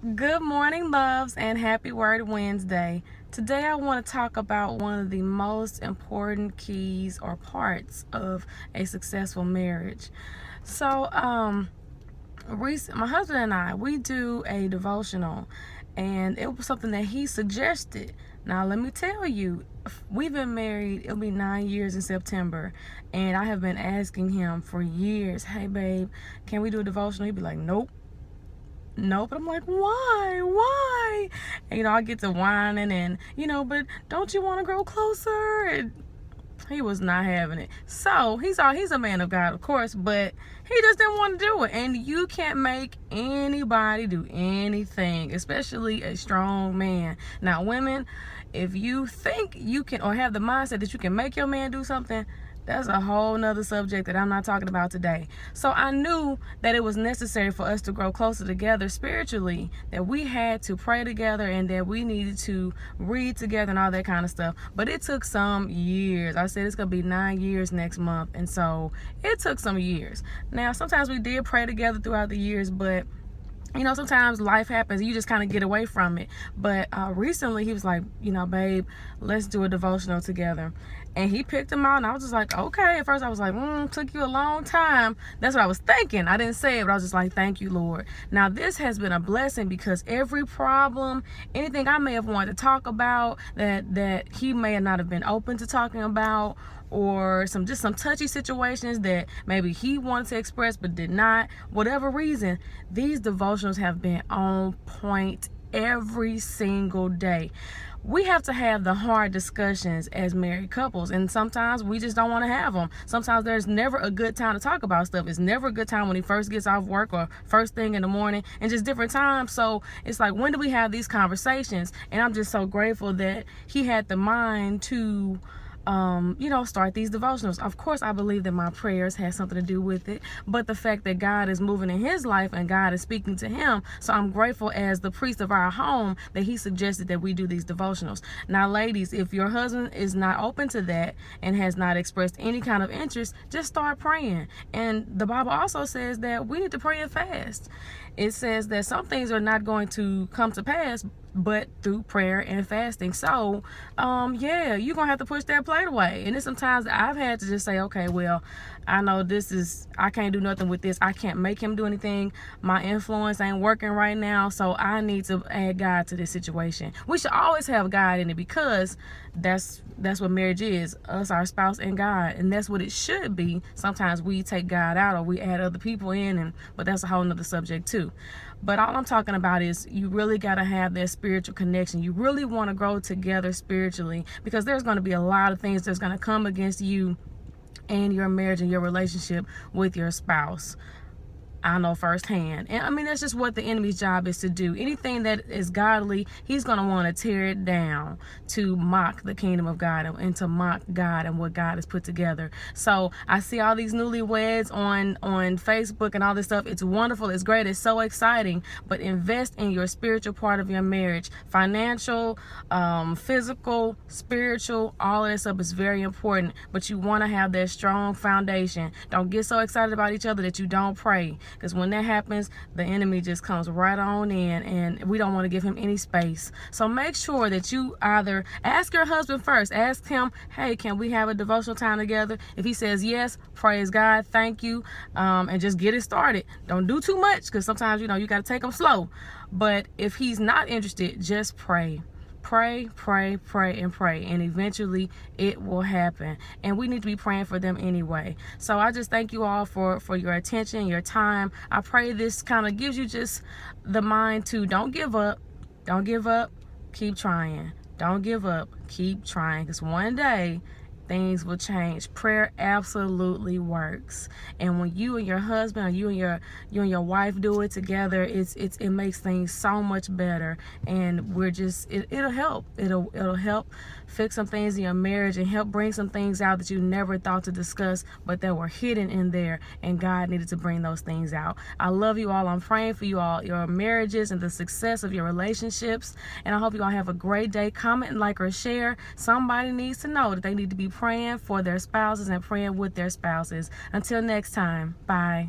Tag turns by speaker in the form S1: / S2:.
S1: Good morning, loves, and happy Word Wednesday. Today, I want to talk about one of the most important keys or parts of a successful marriage. So, my husband and I, we do a devotional, and it was something that he suggested. Now, let me tell you, we've been married, it'll be 9 years in September, and I have been asking him for years, hey, babe, can we do a devotional? He'd be like, nope. But I'm like, why? And, I get to whining and, but don't you want to grow closer? And he was not having it. So he's a man of God, of course, but he just didn't want to do it. And you can't make anybody do anything, especially a strong man. Now, women, if you think you can, or have the mindset that you can make your man do something, that's a whole nother subject that I'm not talking about today. So I knew that it was necessary for us to grow closer together spiritually, that we had to pray together and that we needed to read together and all that kind of stuff. But it took some years. I said it's going to be 9 years next month. And so it took some years. Now, sometimes we did pray together throughout the years, but sometimes life happens. You just kind of get away from it. But recently he was like, babe, let's do a devotional together. And he picked them out, and I was just like, okay. At first I was like, took you a long time. That's what I was thinking. I didn't say it, but I was just like, thank you, Lord. Now, this has been a blessing because every problem, anything I may have wanted to talk about that he may not have been open to talking about, or some touchy situations that maybe he wanted to express but did not, whatever reason, these devotionals have been on point every single day. We have to have the hard discussions as married couples, and sometimes we just don't want to have them. Sometimes there's never a good time to talk about stuff. It's never a good time when he first gets off work or first thing in the morning, and just different times. So it's like, when do we have these conversations? And I'm just so grateful that he had the mind to start these devotionals. Of course, I believe that my prayers had something to do with it, but the fact that God is moving in his life and God is speaking to him. So I'm grateful as the priest of our home that he suggested that we do these devotionals. Now, ladies, if your husband is not open to that and has not expressed any kind of interest, just start praying. And the Bible also says that we need to pray and fast. It says that some things are not going to come to pass but through prayer and fasting. So you're gonna have to push that plate away. And then sometimes I've had to just say, okay, well, I know I can't do nothing with this. I can't make him do anything. My influence ain't working right now, so I need to add God to this situation. We should always have God in it, because that's what marriage is, us, our spouse, and God. And that's what it should be. Sometimes we take God out or we add other people in, but that's a whole nother subject too. But all I'm talking about is you really got to have that spiritual connection. You really want to grow together spiritually, because there's going to be a lot of things that's going to come against you and your marriage and your relationship with your spouse. I know firsthand. And I mean, that's just what the enemy's job is to do. Anything that is godly, he's going to want to tear it down to mock the kingdom of God and to mock God and what God has put together. So I see all these newlyweds on Facebook and all this stuff. It's wonderful. It's great. It's so exciting. But invest in your spiritual part of your marriage. Financial, physical, spiritual, all of that stuff is very important. But you want to have that strong foundation. Don't get so excited about each other that you don't pray. Because when that happens, the enemy just comes right on in, and we don't want to give him any space. So make sure that you either ask your husband first. Ask him, hey, can we have a devotional time together? If he says yes, praise God, thank you, and just get it started. Don't do too much, because sometimes, you got to take them slow. But if he's not interested, just pray. Pray, and eventually it will happen. And we need to be praying for them anyway. So I just thank you all for your attention, your time. I pray this kind of gives you just the mind to don't give up, keep trying. Don't give up, keep trying, because one day things will change. Prayer absolutely works. And when you and your husband, or you and your wife do it together, it makes things so much better. And it'll help. It'll help fix some things in your marriage and help bring some things out that you never thought to discuss, but that were hidden in there, and God needed to bring those things out. I love you all. I'm praying for you all, your marriages and the success of your relationships. And I hope you all have a great day. Comment, like, or share. Somebody needs to know that they need to be praying for their spouses and praying with their spouses. Until next time, bye.